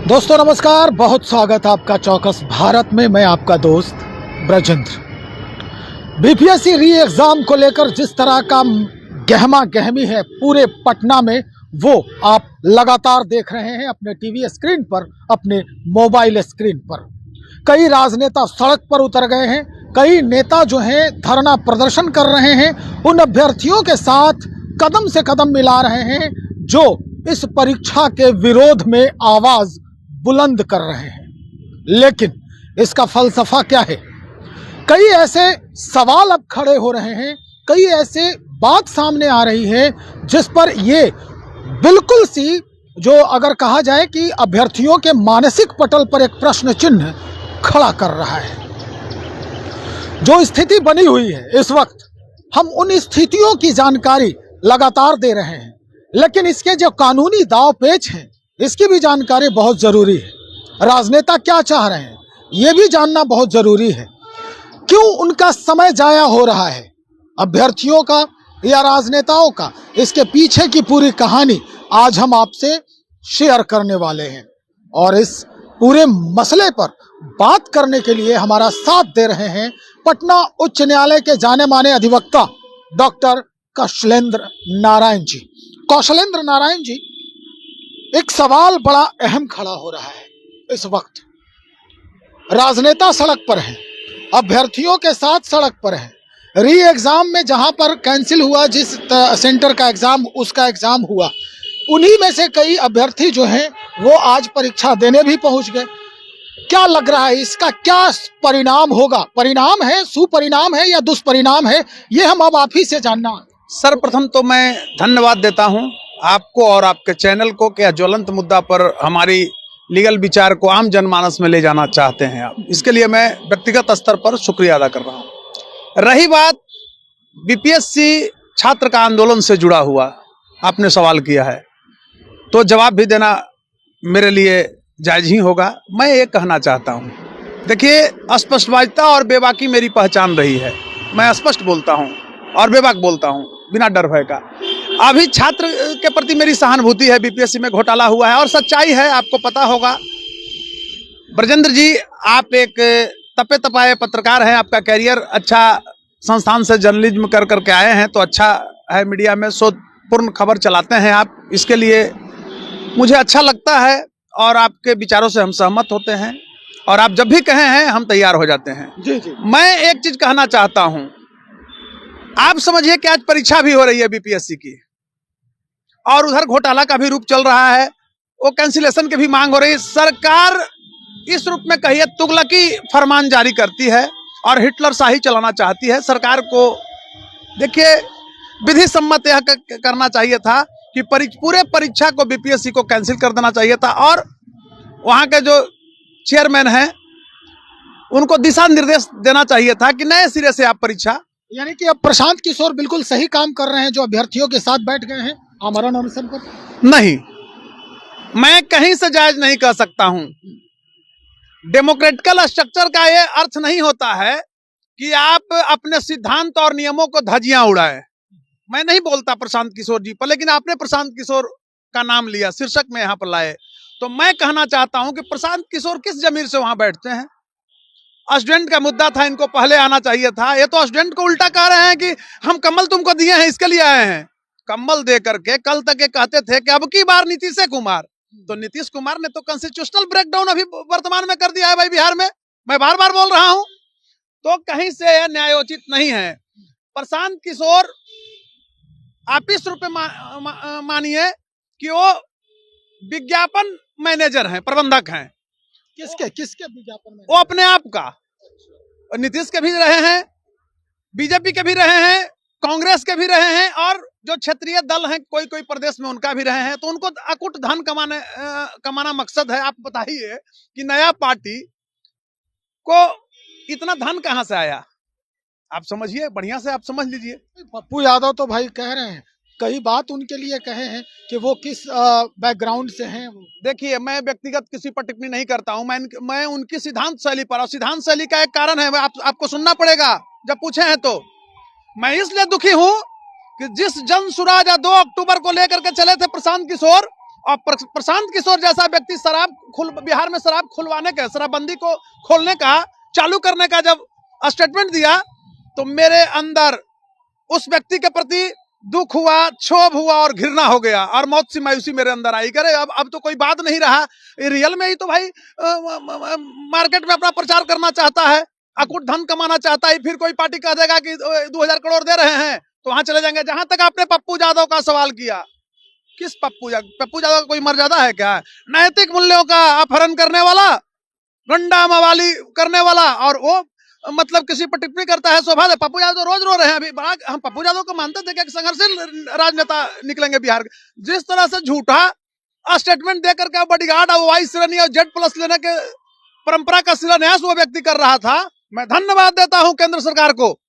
दोस्तों नमस्कार, बहुत स्वागत है आपका चौकस भारत में। मैं आपका दोस्त ब्रजेंद्र। बीपीएससी री एग्जाम को लेकर जिस तरह का गहमा गहमी है पूरे पटना में, वो आप लगातार देख रहे हैं अपने टीवी स्क्रीन पर, अपने मोबाइल स्क्रीन पर। कई राजनेता सड़क पर उतर गए हैं, कई नेता जो हैं धरना प्रदर्शन कर रहे हैं, उन अभ्यर्थियों के साथ कदम से कदम मिला रहे हैं जो इस परीक्षा के विरोध में आवाज बुलंद कर रहे हैं। लेकिन इसका फलसफा क्या है? कई ऐसे सवाल अब खड़े हो रहे हैं, कई ऐसे बात सामने आ रही है जिस पर ये बिल्कुल सी, जो अगर कहा जाए कि अभ्यर्थियों के मानसिक पटल पर एक प्रश्न चिन्ह खड़ा कर रहा है। जो स्थिति बनी हुई है इस वक्त, हम उन स्थितियों की जानकारी लगातार दे रहे हैं, लेकिन इसके जो कानूनी दाव पेच हैं इसकी भी जानकारी बहुत जरूरी है। राजनेता क्या चाह रहे हैं ये भी जानना बहुत जरूरी है। क्यों उनका समय जाया हो रहा है, अभ्यर्थियों का या राजनेताओं का, इसके पीछे की पूरी कहानी आज हम आपसे शेयर करने वाले हैं। और इस पूरे मसले पर बात करने के लिए हमारा साथ दे रहे हैं पटना उच्च न्यायालय के जाने माने अधिवक्ता डॉक्टर कौशलेंद्र नारायण जी। कौशलेंद्र नारायण जी, एक सवाल बड़ा अहम खड़ा हो रहा है इस वक्त। राजनेता सड़क पर हैं, अभ्यर्थियों के साथ सड़क पर हैं। री एग्जाम में जहां पर कैंसिल हुआ, जिस सेंटर का एग्जाम उसका एग्जाम हुआ, उन्हीं में से कई अभ्यर्थी जो हैं वो आज परीक्षा देने भी पहुंच गए। क्या लग रहा है, इसका क्या परिणाम होगा? परिणाम है, सुपरिणाम है या दुष्परिणाम है, ये हम अब आप ही से जानना। सर्वप्रथम तो मैं धन्यवाद देता हूं आपको और आपके चैनल को कि ज्वलंत मुद्दा पर हमारी लीगल विचार को आम जनमानस में ले जाना चाहते हैं आप। इसके लिए मैं व्यक्तिगत स्तर पर शुक्रिया अदा कर रहा हूं। रही बात बीपीएससी छात्र का आंदोलन से जुड़ा हुआ, आपने सवाल किया है तो जवाब भी देना मेरे लिए जायज ही होगा। मैं ये कहना चाहता हूं, देखिए, स्पष्टवादिता और बेबाकी मेरी पहचान रही है। मैं स्पष्ट बोलता हूं और बेबाक बोलता हूं बिना डर भय का। अभी छात्र के प्रति मेरी सहानुभूति है। बीपीएससी में घोटाला हुआ है और सच्चाई है, आपको पता होगा। ब्रजेंद्र जी, आप एक तपे तपाए पत्रकार हैं, आपका कैरियर अच्छा, संस्थान से जर्नलिज्म कर करके आए हैं तो अच्छा है। मीडिया में शोधपूर्ण खबर चलाते हैं आप, इसके लिए मुझे अच्छा लगता है और आपके विचारों से हम सहमत होते हैं और आप जब भी कहे हैं हम तैयार हो जाते हैं। जी जी। मैं एक चीज कहना चाहता हूं, आप समझिए कि आज परीक्षा भी हो रही है बीपीएससी की और उधर घोटाला का भी रूप चल रहा है, वो कैंसिलेशन की भी मांग हो रही है। सरकार इस रूप में कहिए तुगलकी फरमान जारी करती है और हिटलर शाही चलाना चाहती है। सरकार को देखिए विधि सम्मत यह करना चाहिए था कि पूरे परीक्षा को बीपीएससी को कैंसिल कर देना चाहिए था और वहां के जो चेयरमैन हैं उनको दिशा निर्देश देना चाहिए था कि नए सिरे से आप परीक्षा। यानी कि अब प्रशांत किशोर बिल्कुल सही काम कर रहे हैं जो अभ्यर्थियों के साथ बैठ गए हैं आमरण अनशन पर। नहीं, मैं कहीं से जायज नहीं कह सकता हूं। डेमोक्रेटिकल स्ट्रक्चर का यह अर्थ नहीं होता है कि आप अपने सिद्धांत और नियमों को धज्जियां उड़ाएं। मैं नहीं बोलता प्रशांत किशोर जी पर, लेकिन आपने प्रशांत किशोर का नाम लिया, शीर्षक में यहां पर लाए, तो मैं कहना चाहता हूं कि प्रशांत किशोर किस जमीर से वहां बैठते हैं? स्टूडेंट का मुद्दा था, इनको पहले आना चाहिए था। ये तो स्टूडेंट को उल्टा कह रहे हैं कि हम कम्बल तुमको दिए हैं इसके लिए आए हैं। कम्बल दे करके कल तक ये कहते थे कि अब की बार नीतीश कुमार, तो नीतीश कुमार ने तो कॉन्स्टिट्यूशनल ब्रेकडाउन अभी वर्तमान में कर दिया है भाई बिहार में। मैं बार बार बोल रहा हूं, तो कहीं से यह न्यायोचित नहीं है। प्रशांत किशोर आप इस रूप में मानिए कि वो विज्ञापन मैनेजर हैं, प्रबंधक हैं। किसके विज्ञापन में? वो अपने आप का, और नीतीश के भी रहे हैं, बीजेपी के भी रहे हैं, कांग्रेस के भी रहे हैं और जो क्षेत्रीय दल हैं कोई कोई प्रदेश में उनका भी रहे हैं। तो उनको अकुट धन कमाना मकसद है। आप बताइए कि नया पार्टी को इतना धन कहां से आया? आप समझिए, बढ़िया से आप समझ लीजिए। पप्पू यादव तो भाई कह रहे हैं, कई बात उनके लिए कहे हैं कि वो किस बैकग्राउंड से हैं। देखिए, मैं व्यक्तिगत किसी पर टिप्पणी नहीं करता हूं, मैं उनकी सिद्धांत शैली पर, और सिद्धांत शैली का एक कारण है, आपको सुनना पड़ेगा जब पूछे हैं तो। मैं इसलिए दुखी हूं कि जिस जन सुराज 2 अक्टूबर को लेकर के चले थे प्रशांत किशोर और प्रशांत किशोर जैसा व्यक्ति बिहार में शराब खुलवाने का, शराबबंदी को खोलने का, चालू करने का जब स्टेटमेंट दिया, तो मेरे अंदर उस व्यक्ति के प्रति दुख हुआ, क्षोभ हुआ और घृणा हो गया और मौत सी मायूसी मेरे अंदर आई। करे अब तो कोई बात नहीं रहा, रियल में ही तो भाई मार्केट में अपना प्रचार करना चाहता है, अकूट धन कमाना चाहता है, फिर कोई पार्टी कह देगा कि 2000 करोड़ दे रहे हैं तो वहां चले जाएंगे। जहां तक आपने पप्पू यादव का सवाल किया, किस पप्पू यादव का कोई मर्यादा है क्या? नैतिक मूल्यों का अपहरण करने वाला, गंडा मवाली करने वाला, और वो मतलब किसी पर टिप्पणी करता है। शोभा पप्पू यादव तो रोज रो रहे हैं। अभी बड़ा हम पप्पू यादव को मानते थे कि संघर्षशील राजनेता निकलेंगे बिहार के। जिस तरह से झूठा स्टेटमेंट देकर के बॉडीगार्ड और वाई श्रेणी और जेड प्लस लेने के परंपरा का शिलान्यास वो व्यक्ति कर रहा था, मैं धन्यवाद देता हूं केंद्र सरकार को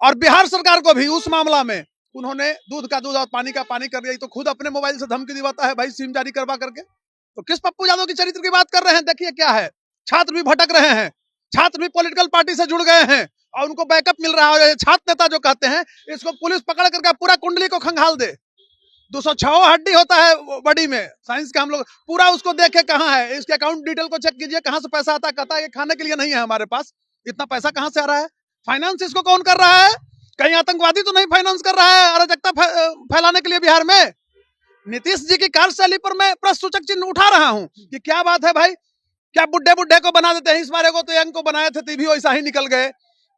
और बिहार सरकार को भी। उस मामला में उन्होंने दूध का दूध और पानी का पानी कर दिया। तो खुद अपने मोबाइल से धमकी दिवाता है भाई, सिम जारी करवा करके। तो किस पप्पू यादव की चरित्र की बात कर रहे हैं? देखिए क्या है, छात्र भी भटक रहे हैं, छात्र भी पॉलिटिकल पार्टी से जुड़ गए हैं और उनको बैकअप मिल रहा है। छात्र नेता जो कहते हैं, इसको पुलिस पकड़ करके पूरा कुंडली को खंगाल दे। 206 हड्डी होता है बॉडी में, साइंस का हम लोग पूरा उसको देखे कहाँ है, इसके अकाउंट डिटेल को चेक कीजिए, कहाँ से पैसा आता है। कहता है ये खाने के लिए नहीं है हमारे पास, इतना पैसा कहाँ से आ रहा है? फाइनेंस इसको कौन कर रहा है? कहीं आतंकवादी तो नहीं फाइनेंस कर रहा है अराजकता फैलाने के लिए बिहार में? नीतीश जी की कार्यशैली पर मैं प्रश्नसूचक चिन्ह उठा रहा हूं कि क्या बात है भाई, क्या बुड्ढे को बना देते हैं? इस बारे को तो यंग को बनाए थे, तो भी वैसा ही निकल गए।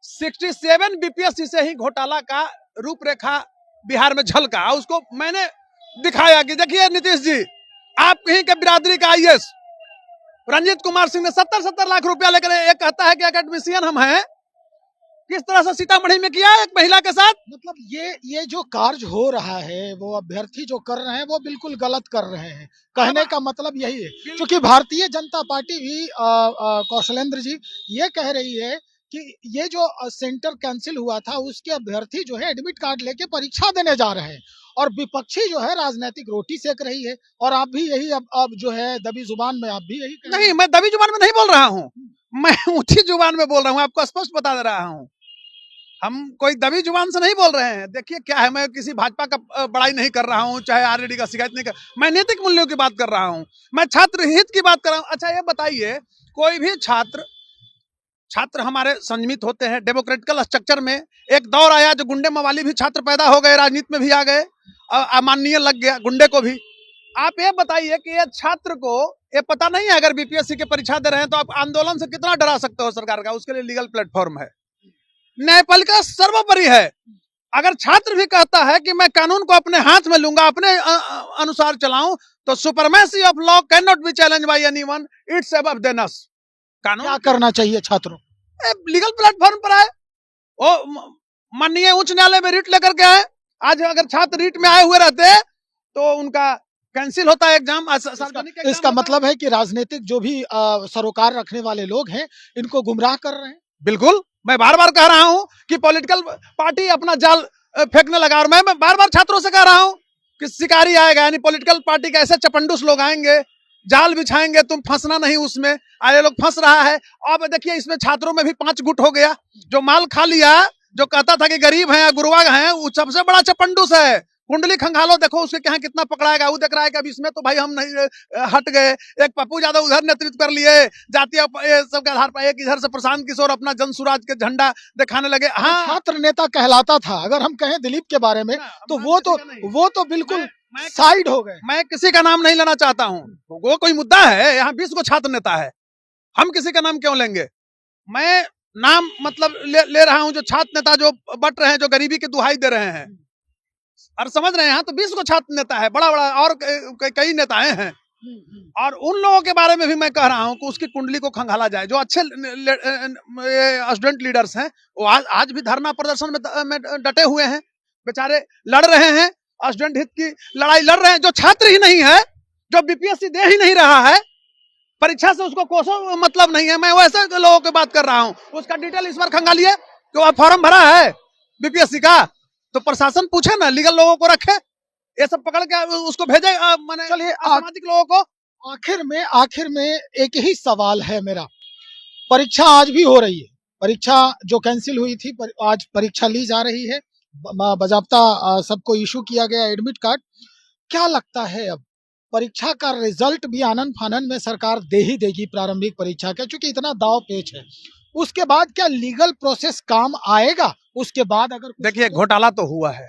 67 बीपीएससी से ही घोटाला का रूपरेखा बिहार में झलका, उसको मैंने दिखाया कि देखिए नीतीश जी, आप कहीं के बिरादरी का आईएएस रंजीत कुमार सिंह ने 70 लाख रुपया लेकर, एक कहता है कि एकेडमिशियन हम हैं, किस तरह से सीतामढ़ी में किया एक महिला के साथ। मतलब ये जो कार्य हो रहा है, वो अभ्यर्थी जो कर रहे हैं वो बिल्कुल गलत कर रहे हैं। कहने का मतलब यही है, क्योंकि भारतीय जनता पार्टी भी कौशलेंद्र जी ये कह रही है कि ये जो सेंटर कैंसिल हुआ था, उसके अभ्यर्थी जो है एडमिट कार्ड लेके परीक्षा देने जा रहे हैं और विपक्षी जो है राजनीतिक रोटी सेक रही है। और आप भी यही अब जो है दबी जुबान में आप भी यही नहीं, मैं दबी जुबान में नहीं बोल रहा हूँ, मैं ऊंची जुबान में बोल रहा हूँ, आपको स्पष्ट बता दे रहा हूँ। हम कोई दबी जुबान से नहीं बोल रहे हैं। देखिए क्या है, मैं किसी भाजपा का बड़ाई नहीं कर रहा हूं, चाहे आरजेडी का शिकायत नहीं कर, मैं नैतिक मूल्यों की बात कर रहा हूं, मैं छात्र हित की बात कर रहा हूं। अच्छा ये बताइए, कोई भी छात्र हमारे संयमित होते हैं, डेमोक्रेटिकल स्ट्रक्चर में एक दौर आया जो गुंडे मवाली भी छात्र पैदा हो गए, राजनीति में भी आ गए, अमाननीय लग गया गुंडे को भी। आप ये बताइए कि ये छात्र को ये पता नहीं है, अगर बीपीएससी की परीक्षा दे रहे हैं तो आप आंदोलन से कितना डरा सकते हो सरकार का? उसके लिए लीगल प्लेटफॉर्म है, न्यायपालिका सर्वोपरि है। अगर छात्र भी कहता है कि मैं कानून को अपने हाथ में लूंगा, अपने अनुसार चलाऊं, तो supremacy of law can not be challenge by anyone, it's above than us. कानून क्या करना चाहिए छात्रों? लीगल प्लेटफॉर्म पर आए, वो माननीय उच्च न्यायालय में रिट लेकर के आए। आज अगर छात्र रिट में आए हुए रहते तो उनका कैंसिल होता है एग्जाम। इसका मतलब है कि राजनीतिक जो भी सरोकार रखने वाले लोग हैं, इनको गुमराह कर रहे हैं। बिल्कुल, मैं बार बार कह रहा हूं कि पॉलिटिकल पार्टी अपना जाल फेंकने लगा, और मैं बार बार छात्रों से कह रहा हूं कि शिकारी आएगा, यानी पॉलिटिकल पार्टी के ऐसे चपंडूस लोग आएंगे, जाल बिछाएंगे, तुम फंसना नहीं उसमें। आए लोग फंस रहा है। अब देखिए इसमें छात्रों में भी 5 गुट हो गया, जो माल खा लिया, जो कहता था कि गरीब हैं या गुरुवाग हैं, वो सबसे बड़ा चपंडूस है। कुंडली खंगालो, देखो उसके क्या कितना पकड़ाएगा। वो देख रहा है कि अब इसमें तो भाई हम नहीं हट गए। एक पप्पू यादव उधर नेतृत्व कर लिए जातीय सब के आधार पर, एक इधर से प्रशांत किशोर अपना जन सुराज के झंडा दिखाने लगे। हाँ, छात्र नेता कहलाता था। अगर हम कहें दिलीप के बारे में तो वो तो बिल्कुल साइड हो गए। मैं किसी का नाम नहीं लेना चाहता हूँ, वो कोई मुद्दा है, यहाँ 20 को छात्र नेता है, हम किसी का नाम क्यों लेंगे? मैं नाम मतलब ले रहा हूँ जो छात्र नेता जो बट रहे हैं, जो गरीबी की दुहाई दे रहे हैं, और समझ रहे हैं। यहाँ तो 20 को छात्र नेता है, बड़ा बड़ा, और कई नेताएं हैं। और उन लोगों के बारे में भी मैं कह रहा हूं कि उसकी कुंडली को खंगाला जाए। जो अच्छे स्टूडेंट लीडर्स हैं, वो आज भी धरना प्रदर्शन में डटे हुए हैं, बेचारे लड़ रहे हैं, स्टूडेंट हित की लड़ाई लड़ रहे हैं। जो छात्र ही नहीं है, जो बीपीएससी दे ही नहीं रहा है, परीक्षा से उसको कोसों मतलब नहीं है, मैं वैसे लोगों की बात कर रहा हूं। उसका डिटेल इस बार खंगालिए कि वह फॉर्म भरा है बीपीएससी का, तो प्रशासन पूछे ना, लीगल लोगों को रखे, ये सब पकड़ के उसको भेजे। माने चलिए, सामाजिक लोगों को। आखिर में एक ही सवाल है मेरा। परीक्षा आज भी हो रही है, परीक्षा जो कैंसिल हुई थी आज परीक्षा ली जा रही है, बाजाब्ता सबको इशू किया गया एडमिट कार्ड। क्या लगता है अब परीक्षा का रिजल्ट भी आनन फानन में सरकार दे ही देगी प्रारंभिक परीक्षा का, क्योंकि इतना दाव पेच है। उसके बाद क्या लीगल प्रोसेस काम आएगा? उसके बाद अगर देखिए घोटाला तो हुआ है,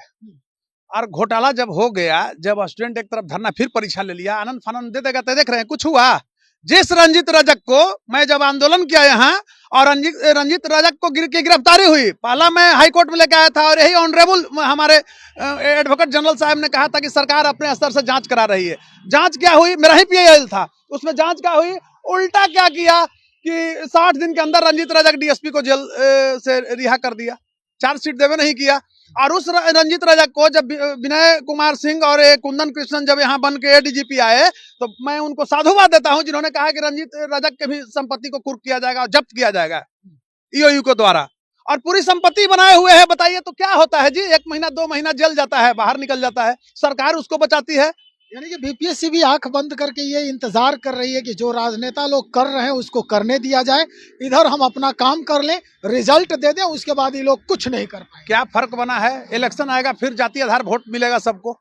और घोटाला जब हो गया, जब स्टूडेंट एक तरफ धरना फिर परीक्षा ले लिया, आनंद फानंद दे देगा तो देख रहे हैं कुछ हुआ। जिस रंजीत रजक को मैं जब आंदोलन किया यहाँ और रंजीत रजक को की गिरफ्तारी हुई, पहला मैं हाई कोर्ट में लेके आया था और यही ऑनरेबल हमारे एडवोकेट जनरल साहब ने कहा था कि सरकार अपने स्तर से जांच करा रही है। जांच क्या हुई? मेरा ही पीआईएल था, उसमें जांच क्या हुई? उल्टा क्या किया कि 60 दिन के अंदर रंजीत रजक डीएसपी को जेल से रिहा कर दिया, चार्जशीट देवे नहीं किया। और उस रंजीत रजक को जब विनय कुमार सिंह और कुंदन कृष्णन जब यहाँ बन के एडीजीपी आए, तो मैं उनको साधुवाद देता हूं जिन्होंने कहा कि रंजीत रजक के भी संपत्ति को कुर्क किया जाएगा और जब्त किया जाएगा ईओयू के द्वारा, और पूरी संपत्ति बनाए हुए है। बताइए तो क्या होता है जी? 1 महीना 2 महीना जेल जाता है, बाहर निकल जाता है, सरकार उसको बचाती है। यानी कि बीपीएससी भी आंख बंद करके ये इंतजार कर रही है कि जो राजनेता लोग कर रहे हैं उसको करने दिया जाए, इधर हम अपना काम कर लें, रिजल्ट दे दें, उसके बाद ये लोग कुछ नहीं कर पाए। क्या फर्क बना है? इलेक्शन आएगा फिर जातीय आधार वोट मिलेगा सबको,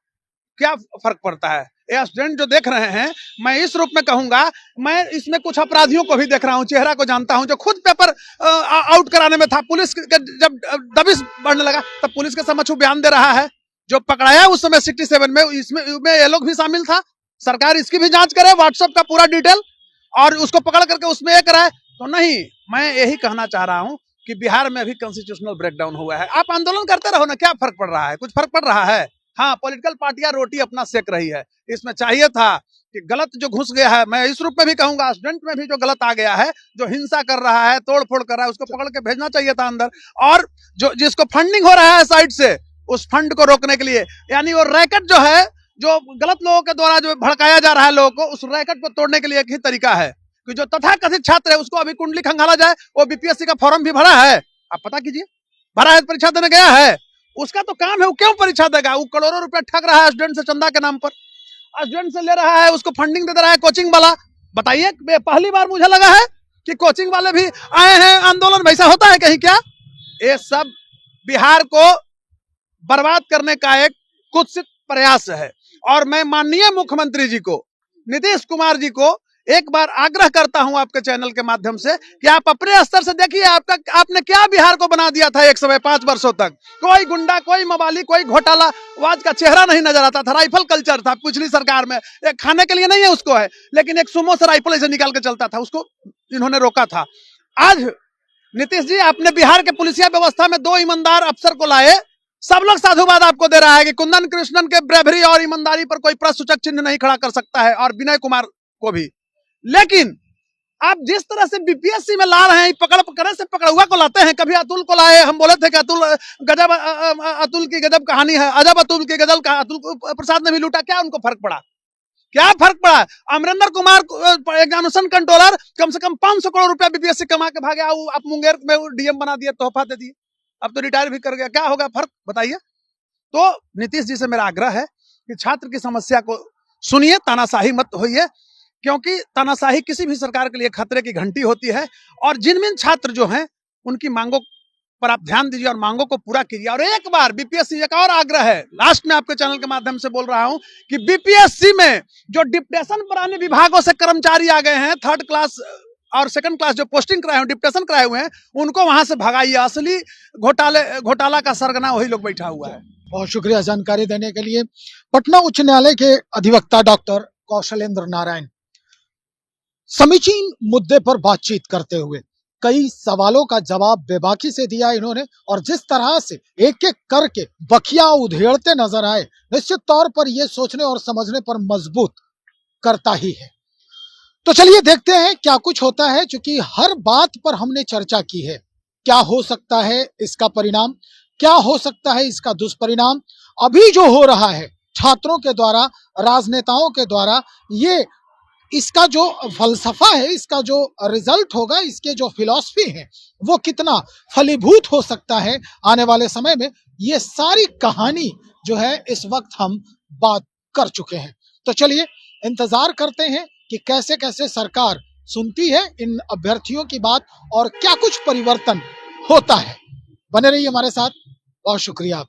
क्या फर्क पड़ता है? ये स्टूडेंट जो देख रहे हैं, मैं इस रूप में कहूंगा, मैं इसमें कुछ अपराधियों को भी देख रहा हूं, चेहरा को जानता हूं, जो खुद पेपर आउट कराने में था। पुलिस जब दबिश बढ़ने लगा तब पुलिस के समक्ष बयान दे रहा है। जो पकड़ाया उस समय 67 में, इसमें ये लोग भी शामिल था। सरकार इसकी भी जांच करे, व्हाट्सएप का पूरा डिटेल, और उसको पकड़ करके उसमें ये कराए। तो नहीं, मैं यही कहना चाह रहा हूं कि बिहार में भी कॉन्स्टिट्यूशनल ब्रेकडाउन हुआ है। आप आंदोलन करते रहो ना, क्या फर्क पड़ रहा है? कुछ फर्क पड़ रहा है? हाँ, पॉलिटिकल पार्टियां रोटी अपना सेक रही है। इसमें चाहिए था कि गलत जो घुस गया है, मैं इस रूप में भी कहूंगा, स्टूडेंट में भी जो गलत आ गया है, जो हिंसा कर रहा है, तोड़ फोड़ कर रहा है, उसको पकड़ के भेजना चाहिए था अंदर। और जो जिसको फंडिंग हो रहा है साइड से, उस फंड को रोकने के लिए, यानी वो रैकेट जो है, जो गलत लोगों के द्वारा जो भड़काया जा रहा है लोगों को, उस रैकेट को तोड़ने के लिए एक ही तरीका है कि जो तथाकथित छात्र है उसको अभी कुंडली खंगाला जाए। वो बीपीएससी का फॉर्म भी भरा है, आप पता कीजिए, भरा है, परीक्षा देने गया है, उसका तो काम है, वो क्यों परीक्षा देगा? वो करोड़ों रुपए ठग रहा है स्टूडेंट से, चंदा के नाम पर स्टूडेंट से ले रहा है, उसको फंडिंग दे रहा है कोचिंग वाला। बताइए, पहली बार मुझे लगा है कि कोचिंग वाले भी आए हैं आंदोलन, वैसा होता है कहीं क्या? ये सब बिहार को बर्बाद करने का एक कुत्सित प्रयास है। और मैं माननीय मुख्यमंत्री जी को, नीतीश कुमार जी को एक बार आग्रह करता हूं आपके चैनल के माध्यम से कि आप अपने स्तर से देखिए, आपने क्या बिहार को बना दिया था एक समय 5 वर्षों तक। कोई गुंडा, कोई मवाली, कोई घोटाला वाज का चेहरा नहीं नजर आता था। राइफल कल्चर था पिछली सरकार में, एक खाने के लिए नहीं है उसको है, लेकिन एक सुमो से राइफल ऐसे निकाल के चलता था, उसको इन्होंने रोका था। आज नीतीश जी, आपने बिहार के पुलिसिया व्यवस्था में 2 ईमानदार अफसर को लाए, सब लोग साधुवाद आपको दे रहा है कि कुंदन कृष्णन के ब्रेवरी और ईमानदारी पर कोई प्रश्नसूचक चिन्ह नहीं खड़ा कर सकता है, और विनय कुमार को भी। लेकिन आप जिस तरह से बीपीएससी में ला रहे हैं, पकड़े से पकड़ुआ को लाते हैं। कभी अतुल को लाए, हम बोले थे कि अतुल की गजब कहानी है, अजब अतुल की गजल का, अतुल प्रसाद ने भी लूटा, क्या उनको फर्क पड़ा? क्या फर्क पड़ा? अमरेंद्र कुमार एग्जामिनेशन कंट्रोलर, कम से कम 500 करोड़ रुपया बीपीएससी कमा के भागे, आप मुंगेर में डीएम बना दिए, तोहफा दे दिए, अब तो रिटायर भी कर गया, क्या होगा फर्क? बताइए। तो नीतीश जी से मेरा आग्रह है कि छात्र की समस्या को सुनिए, तानाशाही मत होइए, क्योंकि तानाशाही किसी भी सरकार के लिए खतरे की घंटी होती है। और जिन छात्र जो हैं, उनकी मांगों पर आप ध्यान दीजिए और मांगों को पूरा कीजिए। और एक बार बीपीएससी, एक और आग्रह है, लास्ट में आपके चैनल के माध्यम से बोल रहा हूं कि बीपीएससी में जो डिप्टेशन पर अन्य विभागों से कर्मचारी आ गए हैं, 3rd क्लास और 2nd क्लास जो पोस्टिंग कराए हैं, डिप्टेशन कराए हुए हैं, उनको वहां से भगाइए। असली घोटाला का सरगना वही लोग बैठा हुआ है। बहुत शुक्रिया जानकारी देने के लिए। पटना उच्च न्यायालय के अधिवक्ता डॉक्टर कौशलेंद्र नारायण समीचीन मुद्दे पर बातचीत करते हुए कई सवालों का जवाब बेबाकी से दिया इन्होंने, और जिस तरह से एक एक करके बखिया उधेड़ते नजर आए, निश्चित तौर पर यह सोचने और समझने पर मजबूत करता ही है। तो चलिए देखते हैं क्या कुछ होता है। चूंकि हर बात पर हमने चर्चा की है, क्या हो सकता है इसका परिणाम, क्या हो सकता है इसका दुष्परिणाम। अभी जो हो रहा है छात्रों के द्वारा, राजनेताओं के द्वारा, ये इसका जो फलसफा है, इसका जो रिजल्ट होगा, इसके जो फिलॉसफी है, वो कितना फलीभूत हो सकता है आने वाले समय में, ये सारी कहानी जो है इस वक्त हम बात कर चुके हैं। तो चलिए इंतजार करते हैं कि कैसे कैसे सरकार सुनती है इन अभ्यर्थियों की बात और क्या कुछ परिवर्तन होता है। बने रहिए हमारे साथ, बहुत शुक्रिया।